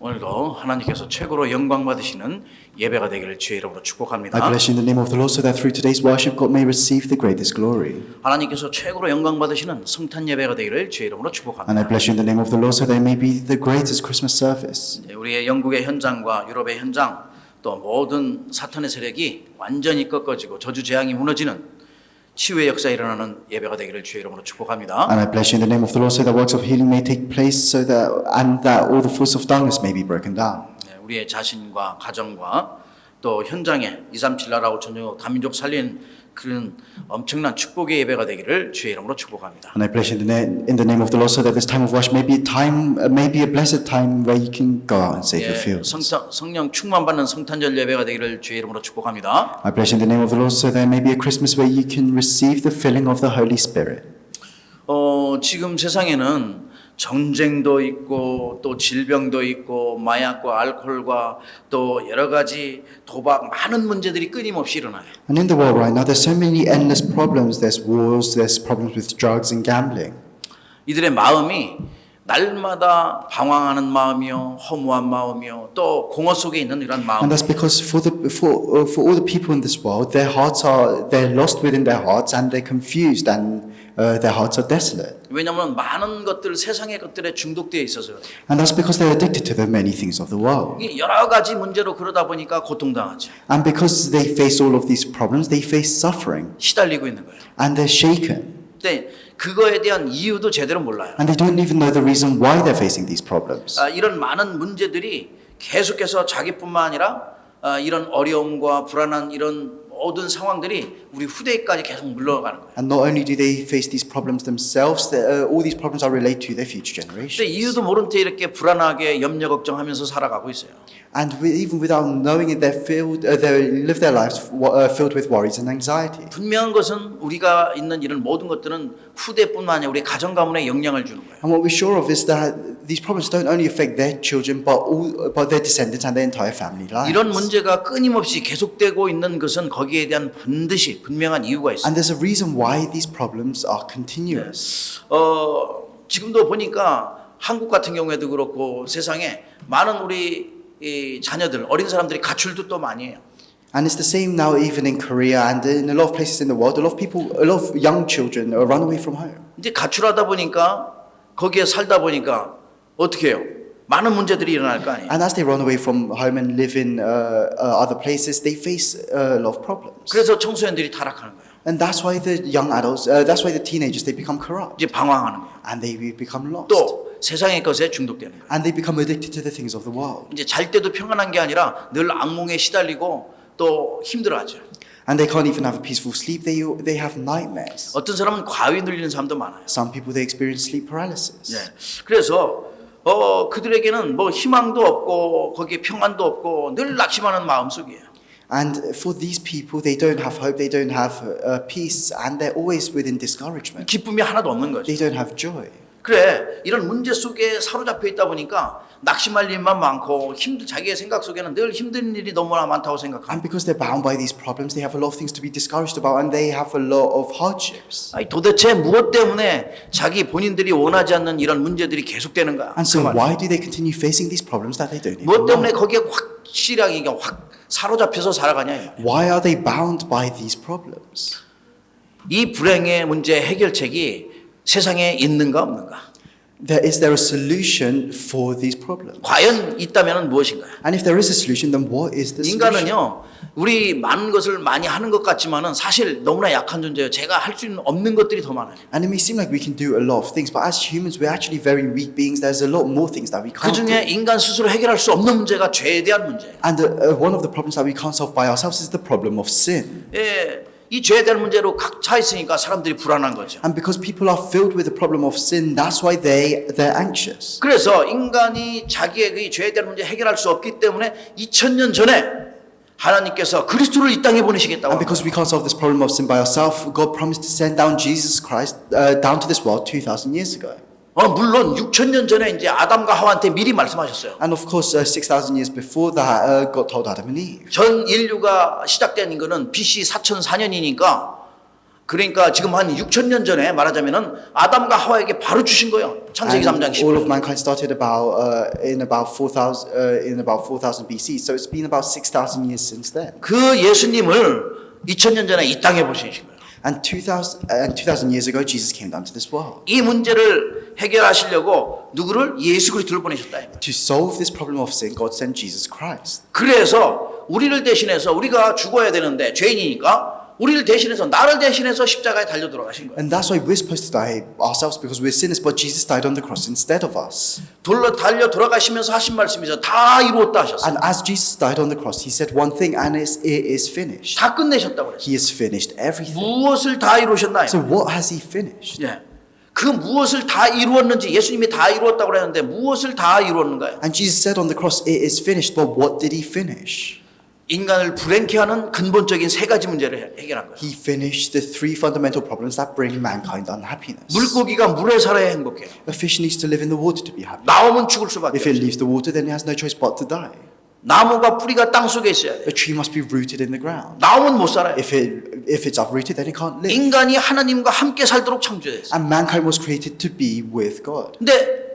오늘도 하나님께서 최고로 영광 받으시는 예배가 되기를 주의 이름으로 I 축복합니다. bless you in the name of the Lord so that through today's worship God may receive the greatest glory. 하나님께서 최고로 영광 받으시는 성탄 예배가 되기를 주의 이름으로 And I 축복합니다. bless you in the name of the Lord so that it may be the greatest Christmas service. 우리의 영국의 현장과 유럽의 현장 또 모든 사탄의 세력이 완전히 꺾어지고 저주 재앙이 무너지는 치유의 역사에 일어나는 예배가 되기를 주의 이름으로 축복합니다. And I bless you in the name of the Lord so that works of healing may take place so that all the force of darkness may be broken down. 우리의 자신과 가정과 또 현장에 237 나라 5천여 다민족 살린 그런 엄청난 축복의 예배가 되기를 주의 이름으로 축복합니다. And I bless you in the name of the Lord so that this time of worship may be a blessed time where you can go out and save your fields. 성령 충만 받는 성탄절 예배가 되기를 주의 이름으로 축복합니다. I bless you in the name of the Lord so that it may be a Christmas where you can receive the filling of the Holy Spirit. 지금 세상에는 전쟁도 있고 또 질병도 있고 마약과 알코올과 또 여러 가지 도박 많은 문제들이 끊임없이 일어나요. And in the world right now, there's so many endless problems. There's wars, there's problems with drugs and gambling. 이들의 마음이 날마다 방황하는 마음이요, 허무한 마음이요, 또 공허 속에 있는 이런 마음. And that's because for all the people in this world, they're lost within their hearts and they're confused and their hearts are desolate. 왜냐하면 많은 것들 세상의 것들에 중독되어 있어서 그래요. And that's because they're addicted to the many things of the world. 이게 여러 가지 문제로 그러다 보니까 고통당하죠. And because they face all of these problems, they face suffering 시달리고 있는 거예요. and they're shaken. 근데 그거에 대한 이유도 제대로 몰라요. And they don't even know the reason why they're facing these problems. 이런 많은 문제들이 계속해서 자기뿐만 아니라 이런 어려움과 불안한 이런 모든 상황들이 우리 후대까지 계속 물러가는 거예요. And not only do they face these problems themselves, all these problems are related to their future 근데 generations. 이유도 모른 채 이렇게 불안하게 염려 걱정하면서 살아가고 있어요. And even without knowing it, they live their lives filled with worries and anxiety. 분명한 것은 우리가 있는 이런 모든 것들은 후대뿐만 아니라 우리 가정 가문에 영향을 주는 거예요. And what we're sure of is that these problems don't only affect their children, but their descendants and their entire family lives. 이런 문제가 끊임없이 계속되고 있는 것은 거기에 대한 반드시 분명한 이유가 있어요. And there's a reason why these problems are continuous. 지금도 보니까 한국 같은 경우에도 그렇고 세상에 많은 우리 이 자녀들, 어린 사람들이 가출도 또 많이 해요. And it's the same now even in Korea and in a lot of places in the world. A lot of young children run away from home. 이제 가출하다 보니까 거기에 살다 보니까 어떻게 해요? 많은 문제들이 일어날 거 아니에요. And as they run away from home and live in other places, they face a lot of problems. 그래서 청소년들이 타락하는 거예요. And that's why the young adults, that's why the teenagers, they become corrupt. 이제 방황하는 거예요. And they become lost. 또 세상의 것에 중독되는 거예요. And they become addicted to the things of the world. 이제 잘 때도 평안한 게 아니라 늘 악몽에 시달리고 또 힘들어하죠. And they can't even have a peaceful sleep. They have nightmares. 어떤 사람은 과위 눌리는 사람도 많아요. Some people, they experience sleep paralysis. 네. 그래서 그들에게는 뭐 희망도 없고 거기에 평안도 없고 늘 낙심하는 마음 속이에요. And for these people, they don't have hope, they don't have peace, and they're always within discouragement. 기쁨이 하나도 없는 거죠. They don't have joy. 그래, 이런 문제 속에 사로잡혀 있다 보니까 낙심할 일만 많고 자기의 생각 속에는 늘 힘든 일이 너무나 많다고 And 생각합니다. because they're bound by these problems, they have a lot of things to be discouraged about, and they have a lot of hardships. 아니, 도대체 무엇 때문에 자기 본인들이 원하지 않는 이런 문제들이 계속되는가? And so why do they continue facing these problems that they don't even 무엇 때문에 know? 거기에 확실하게 확 사로잡혀서 살아가냐? 이 말이에요. Why are they bound by these problems? 이 불행의 문제 해결책이 세상에 있는가 없는가? Is there a solution for these problems? 과연 있다면 무엇인가요? And if there is a solution, then what is the solution? 인간은요, 우리 많은 것을 많이 하는 것 같지만은 사실 너무나 약한 존재예요. 제가 할 수 있는 없는 것들이 더 많아요. And it may seem like we can do a lot of things, but as humans, we're actually very weak beings. There's a lot more things that we 그 can't do. 중에 인간 스스로 해결할 수 없는 문제가 죄에 대한 문제예요. And one of the problems that we can't solve by ourselves is the problem of sin. 예, 이 죄에 대한 문제로 각 차 있으니까 사람들이 불안한 거죠. And because people are filled with the problem of sin, that's why they're anxious. 그래서 인간이 자기의 그 죄에 대한 문제 해결할 수 없기 때문에 2000년 전에 하나님께서 그리스도를 이 땅에 보내시겠다고. And because we can't solve this problem of sin by ourselves, God promised to send down Jesus Christ down to this world 2,000 years ago. 물론 6000년 전에 이제 아담과 하와한테 미리 말씀하셨어요. And of course, 6,000 years before that, God told Adam and Eve. 전 인류가 시작된 거는 BC 4004년이니까 그러니까 지금 한 6,000년 전에 말하자면은 아담과 하와에게 바로 주신 거예요. 창세기 3장 And all of 10절. mankind started in about 4,000 BC. So it's been about 6,000 years since then. 그 예수님을 2,000년 전에 이 땅에 보내신 거예요. And 2,000 years ago, Jesus came down to this world. 이 문제를 해결하시려고 누구를 예수 그리스도를 보내셨다. 이 말이에요. To solve this problem of sin, God sent Jesus Christ. 그래서 우리를 대신해서 우리가 죽어야 되는데 죄인이니까 우리를 대신해서 나를 대신해서 십자가에 달려 들어가신 거예요. And that's why we're supposed to die ourselves because we're sinners, but Jesus died on the cross instead of us. 돌로 달려 돌아가시면서 하신 말씀이죠. 다 이루었다 하셨어요. And as Jesus died on the cross, he said one thing, and it is finished. 다 끝내셨다고 그랬어요. He has finished everything. 무엇을 다 이루셨나요? So what has he finished? 예. 그 무엇을 다 이루었는지 예수님이 다 이루었다고 그랬는데 무엇을 다 이루었는가요? And Jesus said on the cross, it is finished, but what did he finish? 인간을 불행케 하는 근본적인 세 가지 문제를 해결한 거예요. He finished the three fundamental problems that bring mankind unhappiness. 물고기가 물에 살아야 행복해요. A fish needs to live in the water to be happy. 나오면 죽을 수밖에 If it 없어요. leaves the water, then it has no choice but to die. 나무가 뿌리가 땅 속에 있어야 돼요. A tree must be rooted in the ground. 나오면 못 살아요. If it's uprooted, then it can't live. 인간이 하나님과 함께 살도록 창조됐어요. And mankind was created to be with God. 근데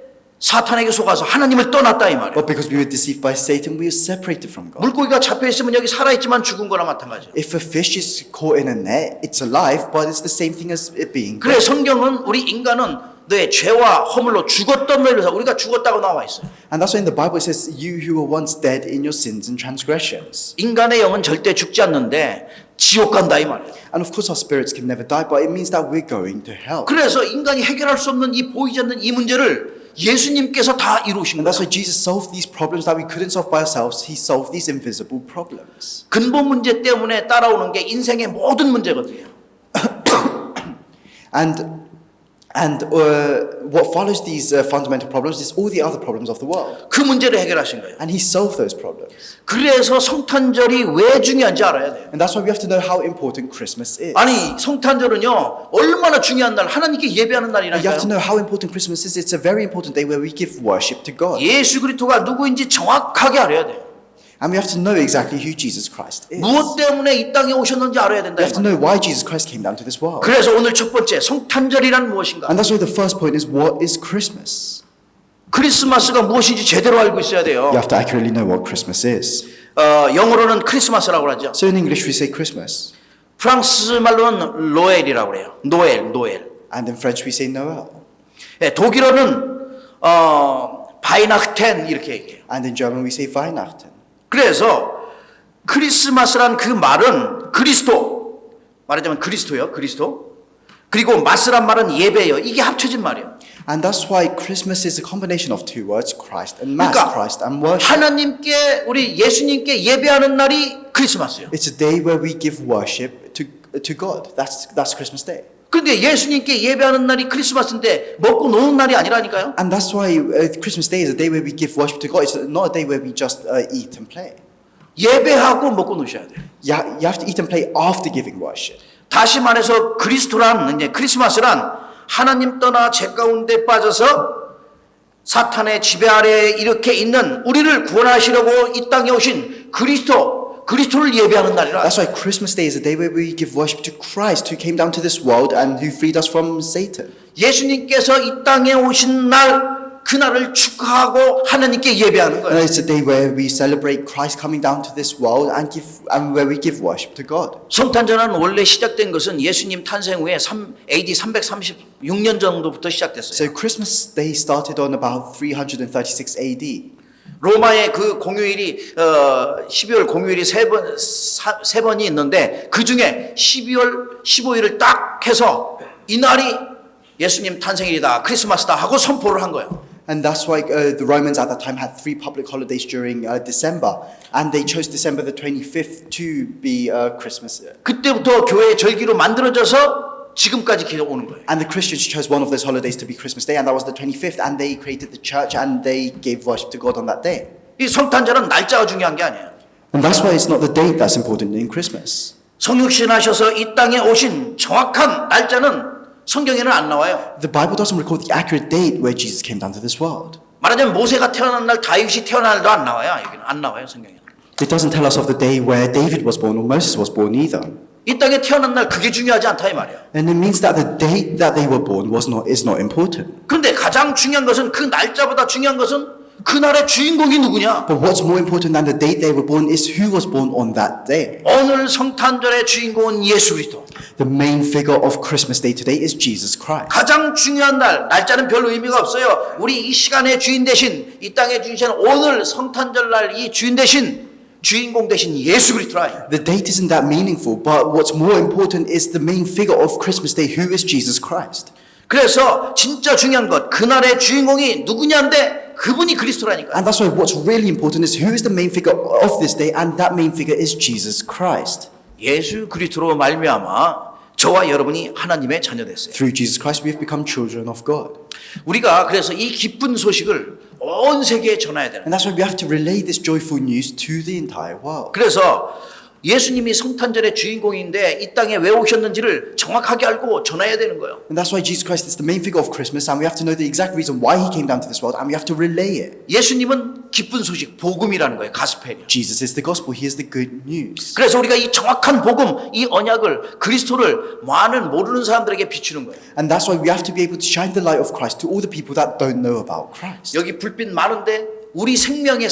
사탄에게 속아서 하나님을 떠났다 이 말이에요. But because we were deceived by Satan, we are separated from God. 물고기가 잡혀 있으면 여기 살아 있지만 죽은 거나 마찬가지예요. If a fish is caught in a net, it's alive, but it's the same thing as it being 그래 dead. 성경은 우리 인간은 너의 죄와 허물로 죽었던 너희를 우리가 죽었다고 나와 있어요. And that's why in the Bible it says, you who were once dead in your sins and transgressions. 인간의 영은 절대 죽지 않는데 지옥 간다 이 말이에요. And of course our spirits can never die, but it means that we're going to hell. 그래서 인간이 해결할 수 없는 이 보이지 않는 이 문제를 예수님께서 다 이루신 And that's 거예요. why Jesus solved these problems that we couldn't solve by ourselves. He solved these invisible problems. 근본 문제 때문에 따라오는 게 인생의 모든 문제거든요. And what follows these fundamental problems is all the other problems of the world. 그 문제를 해결하신 거예요. And he solved those problems. 그래서 성탄절이 왜 중요한지 알아야 돼요. And that's why we have to know how important Christmas is. 아니 성탄절은요 얼마나 중요한 날 하나님께 예배하는 You have to 날이라니까요. know how important Christmas is. It's a very important day where we give worship to God. 예수 그리스도가 누구인지 정확하게 알아야 돼요. And we have to know exactly who Jesus Christ is. 무엇 때문에 이 땅에 오셨는지 알아야 된다. We have to know why Jesus Christ came down to this world. 그래서 오늘 첫 번째 성탄절이란 무엇인가? And that's why the first point is, what is Christmas? 크리스마스가 무엇인지 제대로 알고 있어야 돼요. You have to accurately know what Christmas is. 영어로는 크리스마스라고 하죠. So in English we say Christmas. 프랑스 말로는 노엘이라고 그래요. 노엘. And in French we say Noel. 예, 독일어는 바이나흐텐 이렇게 얘기해요. And in German we say Weihnachten. 그래서 크리스마스란 그 말은 그리스도 말하자면 그리스도요. 그리스도. 그리고 마스란 말은 예배예요. 이게 합쳐진 말이에요. And that's why Christmas is a combination of two words, Christ and Mass, 그러니까 Christ and worship. 하나님께 우리 예수님께 예배하는 날이 크리스마스예요. It's a day where we give worship to God. That's Christmas Day. 그런데 예수님께 예배하는 날이 크리스마스인데 먹고 노는 날이 아니라니까요. And that's why Christmas Day is a day where we give worship to God. It's not a day where we just eat and play. 예배하고 먹고 노셔야 돼요. You have to eat and play after giving worship. 다시 말해서 그리스도란 이제 크리스마스란 하나님 떠나 죄 가운데 빠져서 사탄의 지배 아래에 이렇게 있는 우리를 구원하시려고 이 땅에 오신 그리스도를 예배하는 날이라. That's why Christmas Day is a day where we give worship to Christ who came down to this world and who freed us from Satan. 예수님께서 이 땅에 오신 날 그날을 축하하고 하나님께 예배하는 And 거예요. it's a day where we celebrate Christ coming down to this world and where we give worship to God. 성탄절은 원래 시작된 것은 예수님 탄생 후에 AD 336년 정도부터 시작됐어요. So Christmas Day started on about 336 AD. 로마의 그 공휴일이 12월 공휴일이 세 번이 있는데 그 중에 12월 15일을 딱 해서 이날이 예수님 탄생일이다, 크리스마스다 하고 선포를 한 거예요. And that's why the Romans at that time had 3 public holidays during December, and they chose December the 25th to be Christmas. 그때부터 교회의 절기로 만들어져서 지금까지 계속 오는 거예요. And the Christians chose one of those holidays to be Christmas Day, and that was the 25th, and they created the church and they gave worship to God on that day. 이 성탄절은 날짜가 중요한 게 아니에요. And that's why it's not the date that's important in Christmas. 성육신하셔서 이 땅에 오신 정확한 날짜는 성경에는 안 나와요. The Bible doesn't record the accurate date where Jesus came down to this world. 말하자면 모세가 태어난 날, 다윗이 태어난 날도 안 나와요. 여기는 안 나와요, 성경에는. It doesn't tell us of the day where David was born or Moses was born either. 이 땅에 태어난 날 그게 중요하지 않다 이 말이야. And it means that the date that they were born is not important. 그런데 가장 중요한 것은 그 날짜보다 중요한 것은 그날의 주인공이 누구냐? But what's more important than the date they were born is who was born on that day. 오늘 성탄절의 주인공은 예수 그리스도. The main figure of Christmas Day today is Jesus Christ. 가장 중요한 날, 날짜는 별 의미가 없어요. 우리 이 시간의 주인 대신, 이 땅의 주인 대신 오늘 성탄절 날 이 주인 대신, 주인공 대신 예수 그리스도라. The date isn't that meaningful, but what's more important is the main figure of Christmas Day, who is Jesus Christ. 그래서 진짜 중요한 것, 그날의 주인공이 누구냐인데 그분이 그리스도라니까. And that's why what's really important is who is the main figure of this day, and that main figure is Jesus Christ. 예수 그리스도로 말미암아 저와 여러분이 하나님의 자녀 됐어요. Through Jesus Christ, we have become children of God. 우리가 그래서 이 기쁜 소식을 온 세계에 전해야 되는. And that's why we have to relay this joyful news to the entire world. 그래서 예수님이 성탄절의 주인공인데 이 땅에 왜 오셨는지를 정확하게 알고 전해야 되는 거예요. And that's why Jesus Christ is the main figure of Christmas, and we have to know the exact reason why he came down to this world, and we have to relay it. 예수님은 기쁜 소식, 복음이라는 거예요. 가스펠이요. Jesus is the gospel, he is the good news. 그래서 우리가 이 정확한 복음, 이 언약을, 그리스도를 많은 모르는 사람들에게 비추는 거예요. And that's why we have to be able to shine the light of Christ to all the people that don't know about Christ. 여기 불빛 많은데 우리 생명의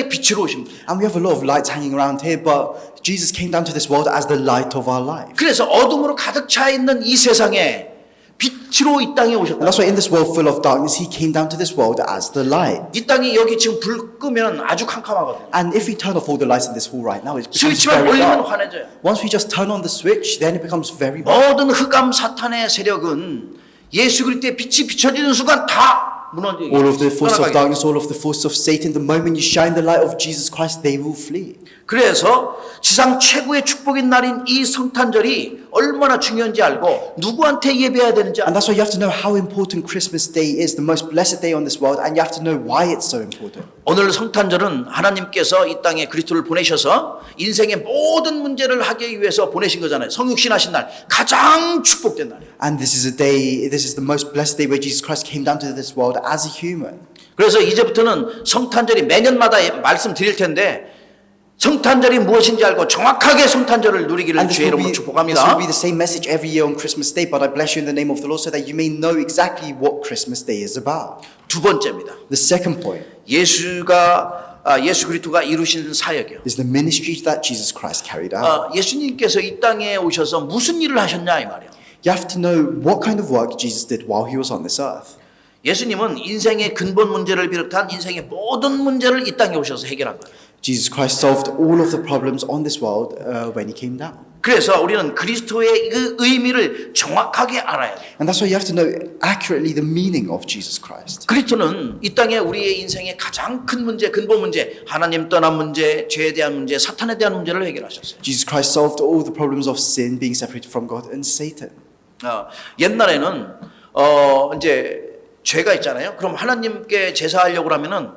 빛으로 오신 분이에요. And we have a lot of lights hanging around here, but Jesus came down to this world as the light of our life. 그래서 어둠으로 가득 차 있는 이 세상에 빛으로 이 땅에 And 오셨다. that's why in this world full of darkness, he came down to this world as the light. 이 땅이 여기 지금 불 끄면 아주 캄캄하거든요. And if we turn off all the lights in this hall right now, it becomes 스위치만 very 올리면 dark. 환해져요. Once we just turn on the switch, then it becomes very bright. 모든 흑암 사탄의 세력은 예수 그리스도의 빛이 비춰지는 순간 다 무너지게. All of the forces of darkness, all of the forces of Satan, the moment you shine the light of Jesus Christ, they will flee. 그래서 지상 최고의 축복인 날인 이 성탄절이 얼마나 중요한지 알고 누구한테 예배해야 되는지 And that's why you have to know how important Christmas Day is, the most blessed day on this world, and you have to know why it's so important. 오늘 성탄절은 하나님께서 이 땅에 그리스도를 보내셔서 인생의 모든 문제를 하기 위해서 보내신 거잖아요. 성육신 하신 날 가장 축복된 날이에요. And this is the most blessed day where Jesus Christ came down to this world as a human. 그래서 이제부터는 성탄절이 매년마다 말씀드릴 텐데 성탄절이 무엇인지 알고 정확하게 성탄절을 누리기를 And 주의 이름으로 this 축복합니다. will be the same message every year on Christmas Day, but I bless you in the name of the Lord so that you may know exactly what Christmas Day is about. 두 번째입니다. The second point 예수 그리스도가 이루신 사역이요. is the ministry that Jesus Christ carried out. 예수님께서 이 땅에 오셔서 무슨 일을 하셨냐 이 말이에요. You have to know what kind of work Jesus did while he was on this earth. 예수님은 인생의 근본 문제를 비롯한 인생의 모든 문제를 이 땅에 오셔서 해결한 거예요. Jesus Christ solved all of the problems on this world when he came down. 그래서 우리는 그리스도의 그 의미를 정확하게 알아야 돼요. And that's why you have to know accurately the meaning of Jesus Christ. 그리스도는 이 땅에 우리의 인생의 가장 큰 문제, 근본 문제, 하나님 떠난 문제, 죄에 대한 문제, 사탄에 대한 문제를 해결하셨어요. Jesus Christ solved all the problems of sin, being separated from God, and Satan. 옛날에는 이제 죄가 있잖아요. 그럼 하나님께 제사하려고 하면은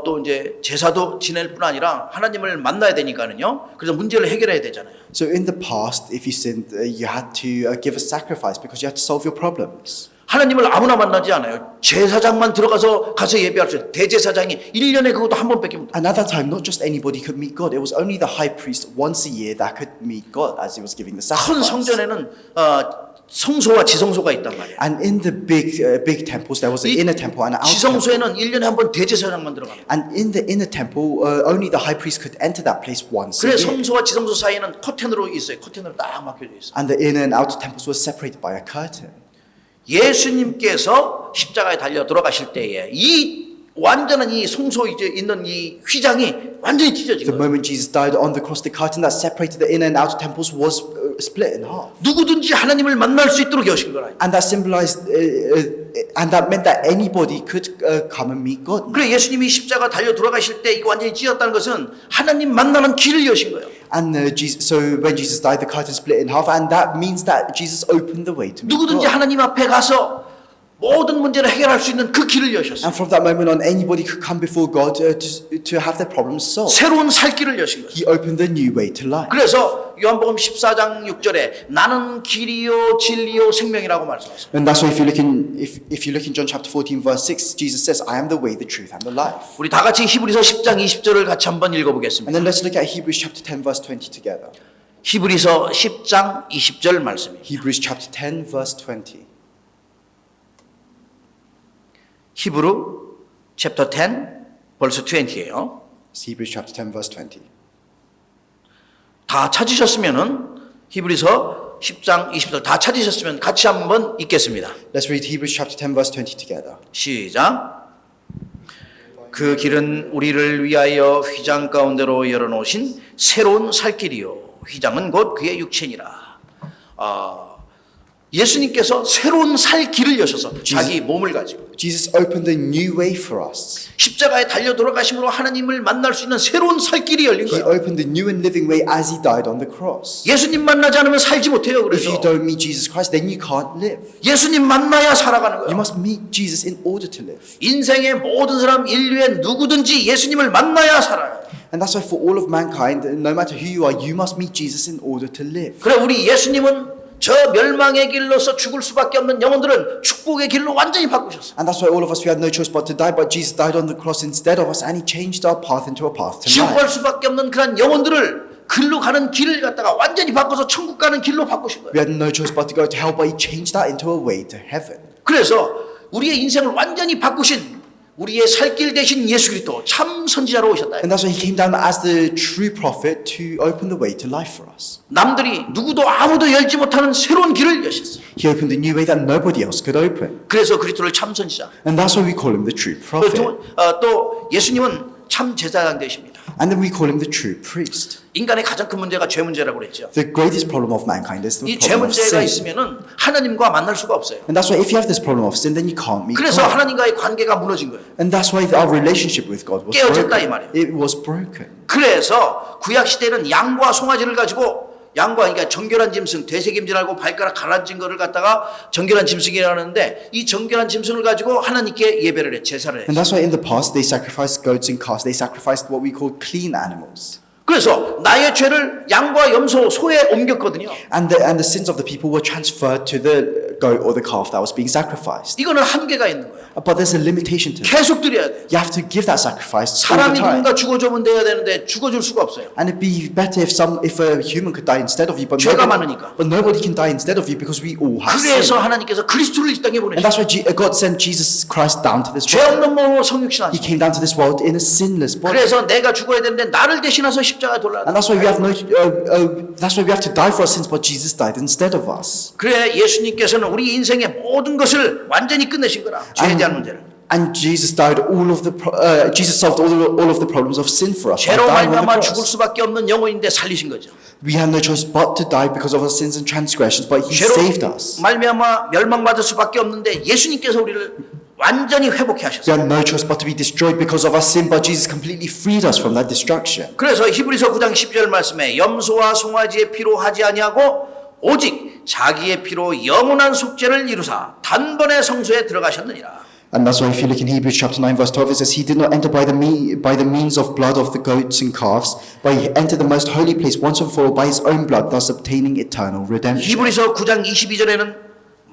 또 이제 제사도 지낼 뿐 아니라 하나님을 만나야 되니까는요. 그래서 문제를 해결해야 되잖아요. So in the past, if you sinned, you had to give a sacrifice because you had to solve your problems. 하나님을 아무나 만나지 않아요. 제사장만 가서 예배할 수 있어요. 대제사장이 1년에 그것도 한 번밖에 못. And at that time, not just anybody could meet God. It was only the high priest once a year that could meet God as he was giving the 큰 sacrifice. 성전에는 성소와 지성소가 있단 말이에요. And in the big temples, there was an inner temple and an outer temple. 지성소에는 1년에 한 번 대제사장만 들어갑니다. And in the inner temple, only the high priest could enter that place once a 그래 year. 성소와 지성소 사이에는 커튼으로 있어요. 커튼으로 딱 막혀져 있어요. And the inner and outer temples were separated by a curtain. 예수님께서 십자가에 달려 돌아가실 때에 이 완전한 이 성소에 있는 이 휘장이 완전히 찢어진 The 거예요. moment Jesus died on the cross, the curtain that separated the inner and outer temples was split in half. 누구든지 하나님을 만날 수 있도록 여신 거라. And that symbolized, and that meant that anybody could come and meet God. 그래 예수님이 십자가 달려 돌아가실 때 이거 완전히 찢었다는 것은 하나님 만나는 길을 여신 거예요. And so when Jesus died, the curtain split in half, and that means that Jesus opened the way to meet 누구든지 God. 하나님 앞에 가서 모든 문제를 해결할 수 있는 그 길을 여셨어요. And from that moment on, anybody could come before God to have their problems solved. 새로운 살 길을 여신 거예요. He opened the new way to life. 그래서 요한복음 14장 6절에 나는 길이요 진리요 생명이라고 말씀하셨어요. And that's why if you look in John chapter 14 verse 6, Jesus says, I am the way, the truth, and the life. 우리 다 같이 히브리서 10장 20절을 같이 한번 읽어보겠습니다. And then let's look at Hebrews chapter 10 verse 20 together. 히브리서 10장 20절 말씀입니다. Hebrews chapter 10, verse 20. 히브루 챕터 10 벌써 20예요. It's Hebrews chapter 10, verse 20. 다 찾으셨으면은 히브리서 10장 20절 다 찾으셨으면 같이 한번 읽겠습니다. Let's read Hebrews chapter 10, verse 20 together. 시작. 그 길은 우리를 위하여 휘장 가운데로 열어놓으신 새로운 살 길이요. 휘장은 곧 그의 육체니라. 예수님께서 새로운 살 길을 여셔서 자기 몸을 가지고 Jesus opened a new way for us. 십자가에 달려 돌아가심으로 하나님을 만날 수 있는 새로운 살 길이 열린 He 거예요. opened a new and living way as he died on the cross. 예수님 만나지 않으면 살지 못해요. If 그래서 you don't meet Jesus Christ, then you can't live. 예수님 만나야 살아가는 You 거예요. must meet Jesus in order to live. 인생의 모든 사람 인류의 누구든지 예수님을 만나야 살아요. And that's why for all of mankind, no matter who you are, you must meet Jesus in order to live. 그래 우리 예수님은 저 멸망의 길로서 죽을 수밖에 없는 영혼들은 축복의 길로 완전히 바꾸셨어요. And that's why all of us, we had no choice but to die, but Jesus died on the cross instead of us, and he changed our path into a path to 지옥 갈 life. 수밖에 없는 그런 영혼들을 글로 가는 길을 갖다가 완전히 바꿔서 천국 가는 길로 바꾸신 거예요. We had no choice but to go to hell, but he changed that into a way to heaven. 그래서 우리의 인생을 완전히 바꾸신 우리의 살길 대신 예수 그리스도 참 선지자로 오셨다. And that's why he came down as the true prophet to open the way to life for us. 남들이 누구도 아무도 열지 못하는 새로운 길을 여셨어요. He opened a new way that nobody else could open. 그래서 그리스도를 참 선지자. And that's why we call him the true prophet. 또 예수님은 참 제사장 되십니다. And then we call him the true priest. 인간의 가장 큰 문제가 죄 문제라고 그랬죠. The greatest problem of mankind is the 이 죄 problem of 문제가 sin. 있으면은 하나님과 만날 수가 없어요. And that's why if you have this problem of sin, then you can't meet 그래서 God. 하나님과의 관계가 무너진 거예요. And that's why our relationship with God was 깨어졌다 이 broken. 말이에요. It was broken. 그래서 구약 시대는 양과 송아지를 가지고 양과 그러니까 정결한 짐승, 되새김질하고 발가락 갈라진 거를 갖다가 정결한 짐승이라고 하는데 이 정결한 짐승을 가지고 하나님께 예배를 해 제사를 And 했어요. that's why in the past they sacrificed goats and calves. They sacrificed what we call clean animals. 그래서 나의 죄를 양과 염소, 소에 옮겼거든요. And the sins of the people were transferred to the goat or the calf that was being sacrificed. 이거는 한계가 있는 거예요. But there's a limitation to it. 계속 드려야 돼. You have to give that sacrifice all the 사람이 time. 누군가 죽어주면 돼야 되는데 죽어줄 수가 없어요. And it'd be better if a human could die instead of you, but 죄가 많으니까. nobody can die instead of you because we all have sin. 그래서 하나님께서 그리스도를 이 땅에 And 보내셨어요. that's why God sent Jesus Christ down to this 죄 world. 없는 몸으로 성육신 He 하시고 came down to this world in a sinless body. 그래서 내가 죽어야 되는데 나를 대신해서 십자가에 돌아가. And that's why we have that's why we have to die for our sins, but Jesus died instead of us. 그래 예수님께서는 우리 인생의 모든 것을 완전히 끝내신 거라. 죄에 대한 문제를. And Jesus died Jesus solved all of the problems of sin for us. by 죄로 dying on the 말미암아 죽을 cross. 수밖에 없는 영혼인데 살리신 거죠. We had no choice but to die because of our sins and transgressions, but He 죄로 saved us. 말미암아 멸망받을 수밖에 없는데 예수님께서 우리를 완전히 회복해 We 하셨어요. had no choice but to be destroyed because of our sin, but Jesus completely freed us from that destruction. 그래서 히브리서 9장 10절 말씀에 염소와 송아지의 피로 하지 아니하고 오직 자기의 피로 영원한 속죄를 이루사 단번에 성소에 들어가셨느니라. And that's why if you look in Hebrews chapter 9 verse 12, it says, He did not enter by the means of blood of the goats and calves, but He entered the most holy place once and for all by His own blood, thus obtaining eternal redemption. 히브리서 9장 22절에는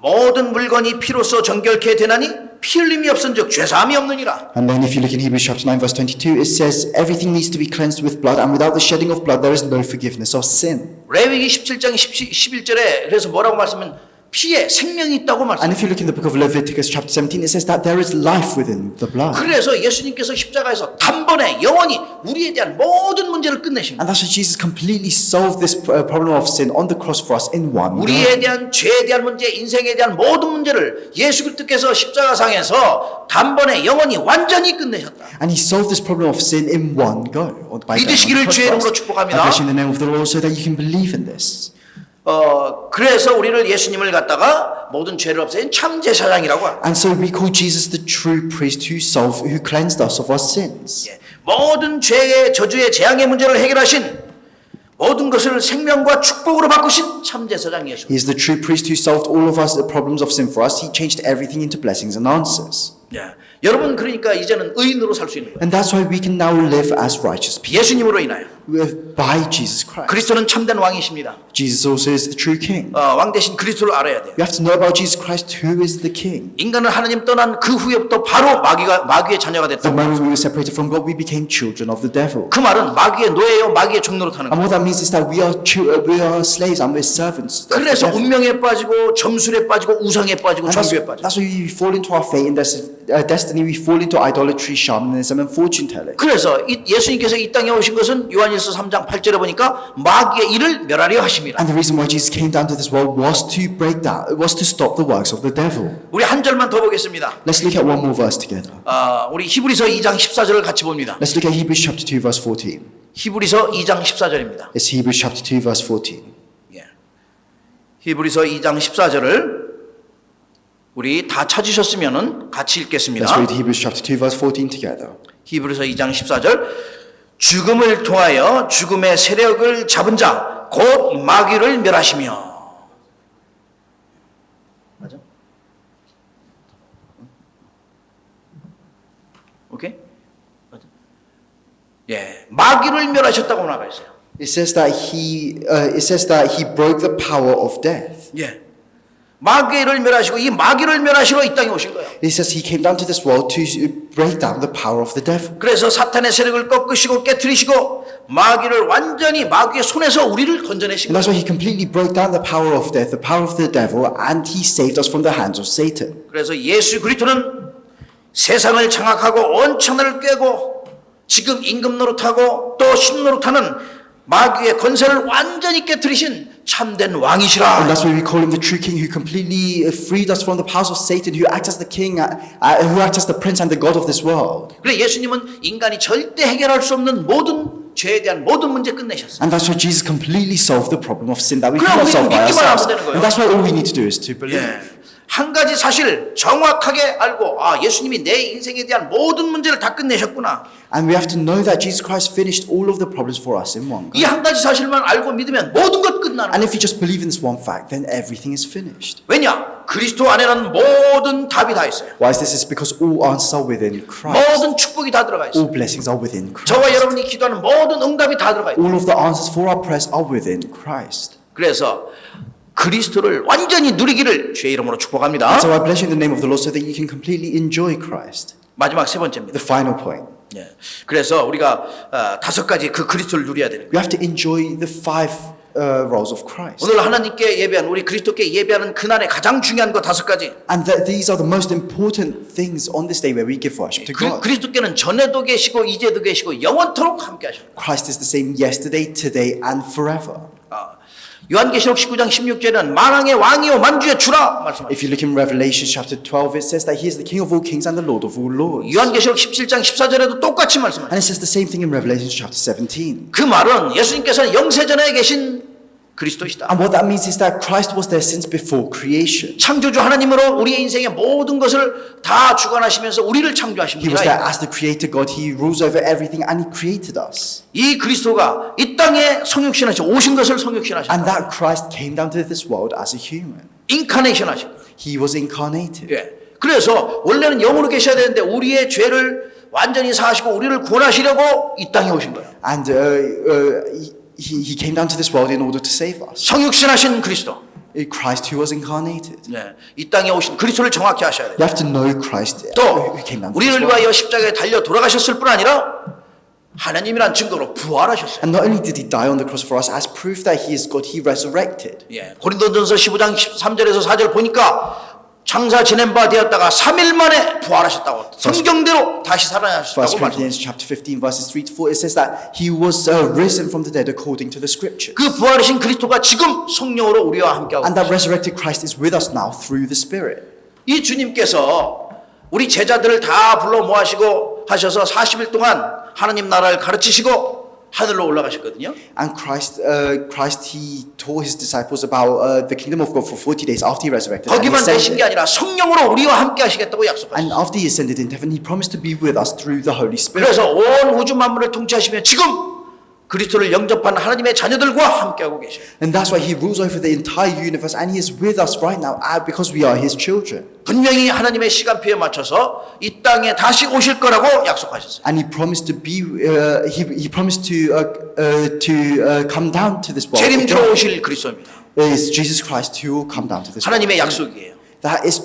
모든 물건이 피로써 정결케 되나니 피 흘림이 없은즉 죄사함이 없느니라. And then if you look in Hebrews chapter 9 verse 22, it says, Everything needs to be cleansed with blood, and without the shedding of blood there is no forgiveness of sin. 레위기 17장 11절에 그래서 뭐라고 말씀하면 피에 생명이 있다고 And 말씀해요. if you look in the book of Leviticus chapter 17, it says that there is life within the blood. 그래서 예수님께서 십자가에서 단번에 영원히 우리에 대한 모든 문제를 끝내신 거예요. And that's why Jesus completely solved this problem of sin on the cross for us in one go. 우리에 대한 죄에 대한 문제, 인생에 대한 모든 문제를 예수 그리스도께서 십자가상에서 단번에 영원히 완전히 끝내셨다. And He solved this problem of sin in one go. By 믿으시기를 주의 이름으로 축복합니다. I bless you in the name of the Lord so that you can believe in this. 그래서 우리를 예수님을 갖다가 모든 죄를 없애는 참 제사장이라고 합니다. And so we call Jesus the true priest who cleansed us of our sins. 예, 모든 죄의 저주의 재앙의 문제를 해결하신 모든 것을 생명과 축복으로 바꾸신 참 제사장 예수. He is the true priest who solved all of us the problems of sin for us. He changed everything into blessings and answers. 예, 여러분 그러니까 이제는 의인으로 살 수 있는 거예요. And that's why we can now live as righteous people. 예수님으로 인하여 by Jesus Christ. 그리스도는 참된 왕이십니다. Jesus also is the true king. 왕 대신 그리스도를 알아야 돼요. We have to know about Jesus Christ, who is the king. 인간은 하나님 떠난 그 후에부터 바로 마귀의 자녀가 The 됐다. moment we were separated from God, we became children of the devil. 그 말은 마귀의 노예요, 마귀의 종노릇 하는 And 거예요. what that means is that we are slaves and we're servants. of the 그래서 devil. 운명에 빠지고 점술에 빠지고 우상에 빠지고 And that's, 종교에 빠지고. that's why we fall into our fate and destiny. We fall into idolatry, shamanism, and fortune telling. 그래서 예수님께서 이 땅에 오신 것은 요한일서 3장 8절에 보니까 마귀의 일을 멸하려 하심이라. And the reason why Jesus came down to this world was to break that, was to stop the works of the devil. 우리 한 절만 더 보겠습니다. Let's look at one more verse together. 우리 히브리서 2장 14절을 같이 봅니다. Let's look at Hebrews chapter 2 verse 14. 히브리서 2장 14절입니다. It's Hebrews chapter 2 verse 14. 예. 히브리서 2장 14절을 우리 다 찾으셨으면은 같이 읽겠습니다. Let's read Hebrews chapter 2 verse 14 together. 히브리서 2장 14절 죽음을 통하여 죽음의 세력을 잡은 자 곧 마귀를 멸하시며. 맞아? 오케이? 맞아? 예, 마귀를 멸하셨다고 나가 있어요. It says that he broke the power of death. 예. 마귀를 멸하시고 이 마귀를 멸하시러 이 땅에 오신 거예요. It says he came down to this world to break down the power of the devil. 그래서 사탄의 세력을 꺾으시고 깨트리시고 마귀를 완전히 마귀의 손에서 우리를 건져내신 And 거예요. that's why he completely broke down the power of death, the power of the devil, and he saved us from the hands of Satan. 그래서 예수 그리스도는 세상을 장악하고 온 천하를 꿰고 지금 임금 노릇하고 또 신 노릇하는 마귀의 권세를 완전히 깨트리신 참된 And 왕이시라. that's why we call him the true king who completely freed us from the powers of Satan, who acts as the king, who acts as the prince and the god of this world. 그래 예수님은 인간이 절대 해결할 수 없는 모든 죄에 대한 모든 문제 끝내셨어요. And that's why Jesus completely solved the problem of sin that we 그럼 cannot solve by 우리는 믿기만 ourselves. 하면 되는 거예요. And that's why all we need to do is to believe. 예. 한 가지 사실 정확하게 알고 예수님이 내 인생에 대한 모든 문제를 다 끝내셨구나. And we have to know that Jesus Christ finished all of the problems for us in one go. 이 한 가지 사실만 알고 믿으면 모든 것 끝나는 And 거예요. if you just believe in this one fact, then everything is finished. 왜냐? 그리스도 안에는 모든 답이 다 있어요. Why is this? It's because all answers are within Christ. 모든 축복이 다 들어가 있어요. All blessings are within Christ. 저와 여러분이 기도하는 모든 응답이 다 들어가 있어요. All of the answers for our prayers are within Christ. 그래서 그리스도를 완전히 누리기를 주의 이름으로 축복합니다. So I bless you in the name of the Lord so that you can completely enjoy Christ. 마지막 세 번째입니다. The final point. 예. 그래서 우리가 5가지 그 그리스도를 누려야 되는 거예요. We have to enjoy the 5 roles of Christ. 오늘 하나님께 예배한 우리 그리스도께 예배하는 그날의 가장 중요한 거 5가지. And these are the most important things on this day where we give worship to God. 그리스도께는 전에도 계시고 이제도 계시고 영원토록 함께 하셔요. Christ is the same yesterday, today, and forever. 요한계시록 19장 16절에는 만왕의 왕이요 만주의 주라 말씀하셨어요. If you look in Revelation chapter 12, it says that he is the King of all kings and the Lord of all lords. 요한계시록 17장 14절에도 똑같이 말씀하셨어요. And it says the same thing in Revelation chapter 17. 그 말은 예수님께서는 영세전에 계신 그리스도시다. And what that means is that Christ was there since before creation. 창조주 하나님으로 우리의 인생의 모든 것을 다 주관하시면서 우리를 창조하신 He was there 분이라. as the creator God. He rules over everything and he created us. 이 그리스도가 이 땅에 성육신하셔 오신 것을 성육신하셨다. And that Christ came down to this world as a human. 인카네이션 하셨다. He was incarnated. 예. 그래서 원래는 영으로 계셔야 되는데 우리의 죄를 완전히 사하시고 우리를 구원하시려고 이 땅에 오신 거예요. And he came down to this world in order to save us. 성육신하신 그리스도. Christ who was incarnated. 예. 이 땅에 오신 그리스도를 정확히 아셔야 돼요. You have to know Christ 또 who came down to this 우리를 world. 위하여 십자가에 달려 돌아가셨을 뿐 아니라 하나님이란 증거로 부활하셨어요. And not only did he die on the cross for us as proof that he is God, he resurrected. 예. 고린도전서 15장 13절에서 4절 보니까 장사 지낸 바 되었다가 3일 만에 부활하셨다고 성경대로 다시 1 살아나셨다고 말씀하셨어요. Corinthians chapter 15 verses 3 to 4 it says that he was risen from the dead according to the scriptures. 그 부활하신 그리스도가 지금 성령으로 우리와 함께하고 And that resurrected Christ is with us now through the Spirit. 이 주님께서 우리 제자들을 다 불러 모아시고 하셔서 40일 동안 하나님 나라를 가르치시고 하늘로 올라가셨거든요. And Christ he taught his disciples about the kingdom of God for 40 days after he resurrected. And, he 거기만 되신 게 ascended. 아니라 성령으로 우리와 함께 하시겠다고 약속하셨어요. And after he ascended into heaven, he promised to be with us through the Holy Spirit. 그래서 온 우주 만물을 통치하시며 지금 그리스도를 영접한 하나님의 자녀들과 함께하고 계셔요. And that's why he rules over the entire universe and he is with us right now because we are his children. 분명히 하나님의 시간표에 맞춰서 이 땅에 다시 오실 거라고 약속하셨어요. And he promised to be, he promised to come down to this world. 재림주로 오실 그리스도입니다. It is Jesus Christ who will come down to this world. 하나님의 약속이에요. That is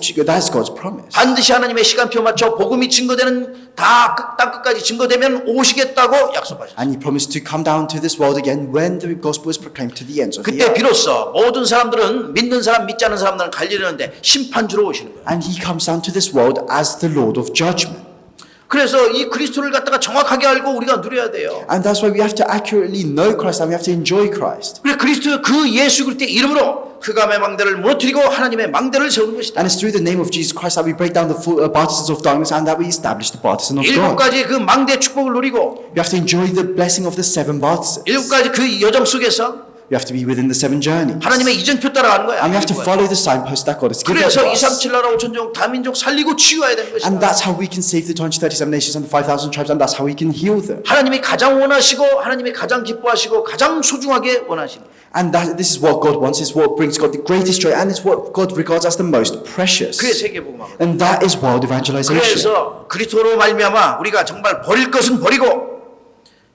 God's promise. 반드시 하나님의 시간표 맞춰 복음이 증거되는 다 땅 끝까지 증거되면 오시겠다고 약속하셨어요. And he promised to come down to this world again when the gospel is proclaimed to the ends of the 그때 earth. 비로소 모든 사람들은 믿는 사람 믿지 않는 사람들은 갈리려는데 심판주로 오시는 거예요. And he comes down to this world as the Lord of judgment. 그래서 이 그리스도를 갖다가 정확하게 알고 우리가 누려야 돼요. And that's why we have to accurately know Christ and we have to enjoy Christ. 그래 그리스도 그 예수 그리스도의 이름으로 흑암의 망대를 무너뜨리고 하나님의 망대를 세우는 것이다. And it's through the name of Jesus Christ that we break down the partisans of darkness and that we establish the partisan of 일곱 God. 가지 그 망대 축복을 누리고 We have to enjoy the blessing of the seven partisans. 일곱 가지 그 여정 속에서 We have to be within the seven journeys. 하나님의 이전표 따라가는 거야. And we have to follow the signpost that God has given 그래서 us. 237 나라 5천종 다민족 살리고 치유해야 되는 And 것이다. that's how we can save the 237 nations and the 5,000 tribes and that's how we can heal them. 하나님이 가장 원하시고 하나님이 가장 기뻐하시고 가장 소중하게 원하시는 거예요. And this is what God wants, is what brings God the greatest joy and it's what God regards as the most precious. 그게 세계복음화거든요. And that is world evangelization. 그래서 그리스도로 말미암아 우리가 정말 버릴 것은 버리고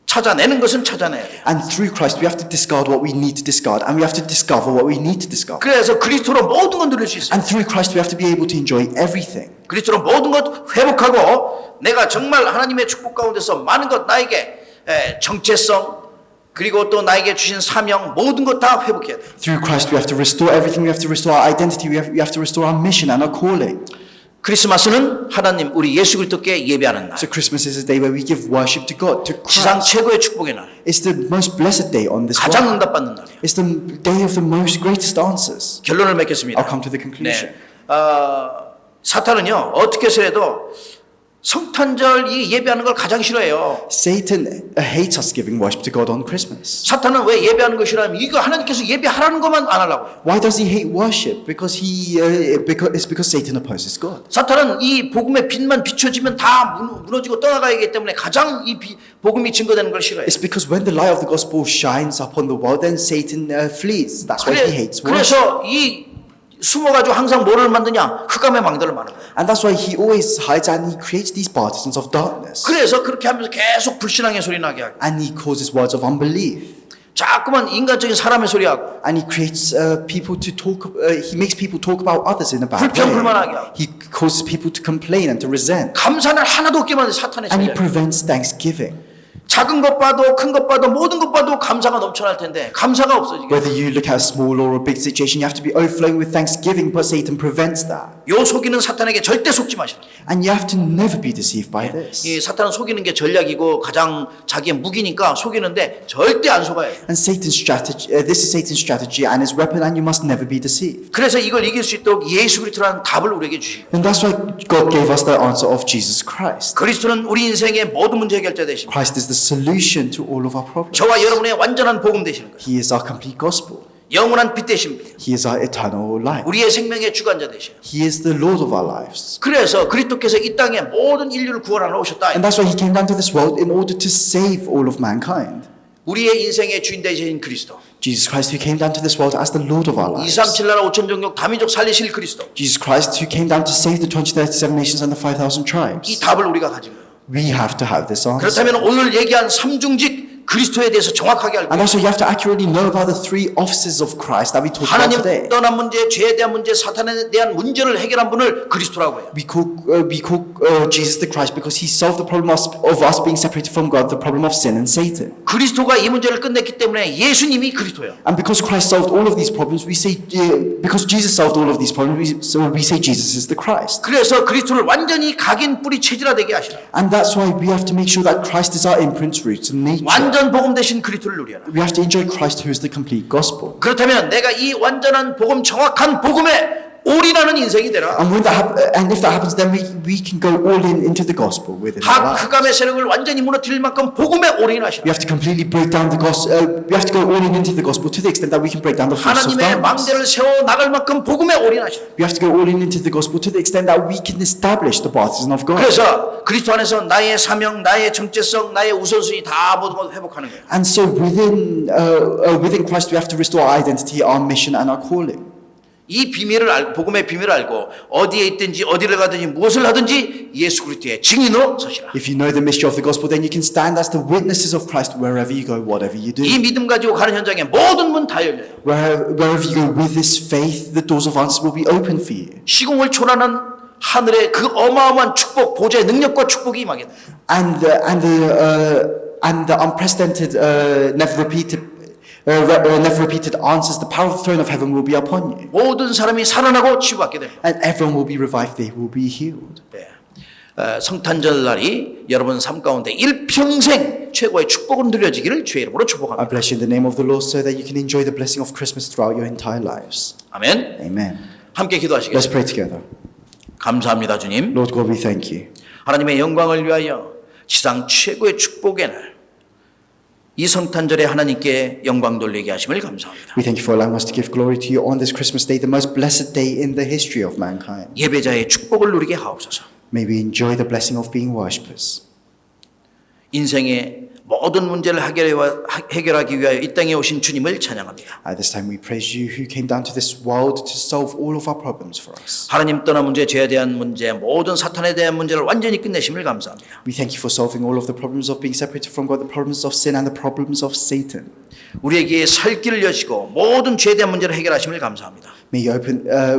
찾아내는 것은 찾아내야 돼요. And through Christ we have to discard what we need to discard and we have to discover what we need to discover. 그래서 그리스도로 모든 건 누릴 수 있어요. And through Christ we have to be able to enjoy everything. 그리스도로 모든 것 회복하고 내가 정말 하나님의 축복 가운데서 많은 것 나에게 정체성 그리고 또 나에게 주신 사명 모든 것 다 회복해야 돼요. Through Christ we have to restore everything. We have to restore our identity. We have to restore our mission and our calling. 크리스마스는 하나님 우리 예수 그리스도께 예배하는 날. So Christmas is a day where we give worship to God, to 지상 Christ. 최고의 축복의 날. It's the most blessed day on this 가장 world. 응답받는 날이에요. It's the day of the most greatest answers. 결론을 맺겠습니다. I'll come to the conclusion. 사탄은요 어떻게 해서라도 성탄절 이 예배하는 걸 가장 싫어해요. Satan hates us giving worship to God on Christmas. 사탄은 왜 예배하는 걸 싫어하면 이거 하나님께서 예배하라는 것만 안 하려고 해요. Why does he hate worship? Because it's because Satan opposes God. 사탄은 이 복음의 빛만 비춰지면 다 무너지고 떠나가기 때문에 가장 이 복음이 증거되는 걸 싫어해요. It's because when the light of the gospel shines upon the world, then Satan flees. That's why he hates worship. 그래서 이 숨어가지고 항상 뭐를 만드냐? 흑암의 망대를 만드는 거예요. And that's why he always hides and he creates these partisans of darkness. 그래서 그렇게 하면서 계속 불신앙의 소리 나게 하고 And he causes words of unbelief. 자꾸만 인간적인 사람의 소리하고 And he creates people to talk, he makes people talk about others in a bad 불평불만하게 way. 하고. He causes people to complain and to resent. 감사를 하나도 없게 만드는 사탄의 And he 소리. prevents thanksgiving. 작은 것 봐도 큰 것 봐도 모든 것 봐도 감사가 넘쳐날 텐데 감사가 없어지게. Whether you look at a small or a big situation, you have to be overflowing with thanksgiving, but Satan prevents that. 요 속이는 사탄에게 절대 속지 마시라. And you have to never be deceived by this. 이 사탄은 속이는 게 전략이고 가장 자기의 무기니까 속이는데 절대 안 속아야 돼. And Satan's strategy, this is Satan's strategy and his weapon, and you must never be deceived. 그래서 이걸 이길 수 있도록 예수 그리스도라는 답을 우리에게 주시고 And that's why God gave us the answer of Jesus Christ. 그리스도는 우리 인생의 모든 문제 해결자 되십니다. Christ is the solution to all of our problems. 저와 여러분의 완전한 복음 되시는 거예요. He is our complete gospel. 영원한 빛 되십니다. He is our eternal life. 우리의 생명의 주관자 되셔요. He is the Lord of our lives. 그래서 그리스도께서 이 땅에 모든 인류를 구원하러 오셨다. And that's why he came down to this world in order to save all of mankind. 우리의 인생의 주인 되신 그리스도. Jesus Christ who came down to this world as the Lord of our lives. 237 나라 5천 종족 다민족 살리실 그리스도. Jesus Christ who came down to save the 2037 nations and the 5,000 이 tribes. 답을 우리가 가진 거예요. We have to have this answer. 그렇다면 오늘 얘기한 삼중직 그리스도에 대해서 정확하게 알고 And also you have to accurately know about the three offices of Christ that we talked about 하나님 today. 떠난 문제, 죄에 대한 문제, 사탄에 대한 문제를 해결한 분을 그리스도라고 해요. We call Jesus the Christ because he solved the problem of us being separated from God, the problem of sin and Satan. 그리스도가 이 문제를 끝냈기 때문에 예수님이 그리스도예요. And because Christ solved all of these problems, we say, because Jesus solved all of these problems, we say Jesus is the Christ. 그래서 그리스도를 완전히 각인 뿌리 체질화되게 하시라. And that's why we have to make sure that Christ is our imprint, roots, and nature. 완전 복음 되신 그리스도를 누려라. We have to enjoy Christ who is the complete gospel. 그렇다면 내가 이 완전한 복음, 정확한 복음에 올인하는 인생이 되라. And and if that happens, then we can go all in into the gospel within our lives. 흑암의 세력을 완전히 무너뜨릴 만큼 복음에 올인하시라. We have to completely break down the gospel. We have to go all in into the gospel to the extent that we can break down the forces of 하나님의 darkness. 망대를 세워 나갈 만큼 복음에 올인하시라. We have to go all in into the gospel to the extent that we can establish the partisan of God. 그래서 그리스도 안에서 나의 사명, 나의 정체성, 나의 우선순위 다 모두 회복하는 거예요. And so within Christ, we have to restore our identity, our mission, and our calling. 이 비밀을 알고 복음의 비밀을 알고 어디에 있든지 어디를 가든지 무엇을 하든지 예수 그리스도의 증인으로 서시라. If you know the mystery of the gospel, then you can stand as the witnesses of Christ wherever you go, whatever you do. 이 믿음 가지고 가는 현장에 모든 문 다 열려요. Wherever you go with this faith, the doors of answers will be open for you. 시공을 초월하는 하늘의 그 어마어마한 축복, 보좌의 능력과 축복이 임하게 돼요. And the unprecedented, never repeated answers, the power of the throne of heaven will be upon you. 모든 사람이 살아나고 치유받게 됩니다. And everyone will be revived, they will be healed. 네. 성탄절 날이 여러분 삶 가운데 일평생 최고의 축복을 누려지기를 주의 이름으로 I 축복합니다. bless you in the name of the Lord so that you can enjoy the blessing of Christmas throughout your entire lives. 아멘. Amen. 함께 Let's 기도하시겠습니다. pray together. 감사합니다, 주님. Lord God, we thank you. 하나님의 영광을 위하여 지상 최고의 축복의 날, 이 성탄절에 하나님께 영광 돌리게 하심을 감사합니다. We thank you for allowing us to give glory to you on this Christmas day, the most blessed day in the history of mankind. 예배자의 축복을 누리게 하옵소서. May we enjoy the blessing of being worshippers. 인생의 모든 문제를 해결하기 위하여 이 땅에 오신 주님을 찬양합니다. At this time we praise you who came down to this world to solve all of our problems for us. 하나님 떠난 문제, 죄에 대한 문제, 모든 사탄에 대한 문제를 완전히 끝내심을 감사합니다. We thank you for solving all of the problems of being separated from God, the problems of sin and the problems of Satan. 우리에게 살 길을 여시고 모든 죄에 대한 문제를 해결하심을 감사합니다. May you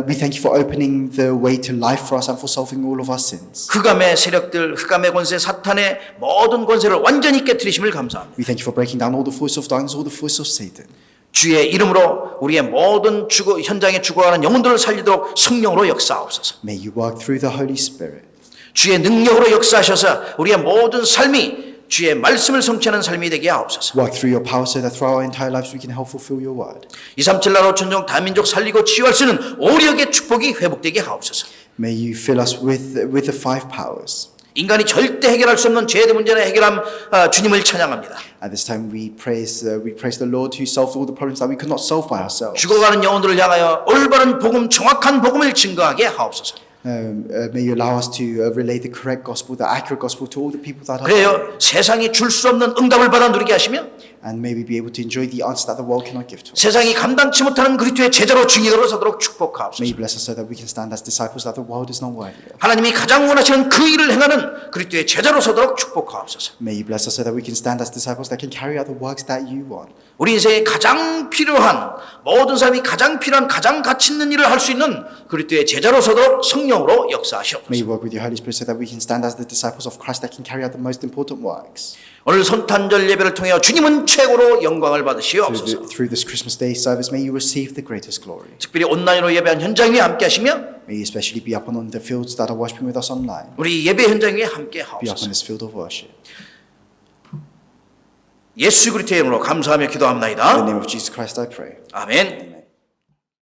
we thank you for opening the way to life for us and for solving all of our sins. 흑암의 세력들, 흑암의 권세, 사탄의 모든 권세를 완전히 깨뜨리심을 감사합니다. We thank you for breaking down all the forces of darkness, all the forces of Satan. 주의 이름으로 우리의 모든 현장에 죽어가는 영혼들을 살리도록 성령으로 역사하옵소서. May you work through the Holy Spirit. 주의 능력으로 역사하셔서 우리의 모든 삶이 주의 말씀을 성취하는 삶이 되게 하옵소서. Work through your power so that throughout our entire lives we can help fulfill your word. 237 나라 천정 다민족 살리고 치유할 수 있는 오력의 축복이 회복되게 하옵소서. May you fill us with the five powers. 인간이 절대 해결할 수 없는 죄의 문제를 해결한 주님을 찬양합니다. At this time we praise the Lord who solved all the problems that we could not solve by ourselves. 죽어가는 영혼들을 향하여 올바른 복음, 정확한 복음을 증거하게 하옵소서. May you allow us to relay the correct gospel, the accurate gospel to all the people that are 그래요 세상이 줄 수 없는 응답을 받아 누리게 하시며 and may we be able to enjoy the answer that the world cannot give to us. 세상이 감당치 못하는 그리스도의 제자로 증인으로 서도록 축복하옵소서. May you bless us so that we can stand as disciples that the world is not worthy of. 하나님이 가장 원하시는 그 일을 행하는 그리스도의 제자로 서도록 축복하옵소서. May you bless us so that we can stand as disciples that can carry out the works that you want. 우리 인생에 가장 필요한 모든 사람이 가장 필요한 가장 가치 있는 일을 할 수 있는 그리스도의 제자로 서도록 성령으로 역사하시옵소서. May you work with your Holy Spirit so that we can stand as the disciples of Christ that can carry out the most important works. 오늘 성탄절 예배를 통해 주님은 최고로 영광을 받으시옵소서. Through this Christmas Day service, may you receive the greatest glory. 특별히 온라인으로 예배한 현장 위에 함께 하시며 May you especially be up on the fields that are worshiping with us online. 우리 예배 현장 위에 함께 Be up on 하옵소서. this field of worship. 예수 그리스도의 이름으로 감사하며 In the 기도합나이다. name of Jesus Christ I pray. 아멘.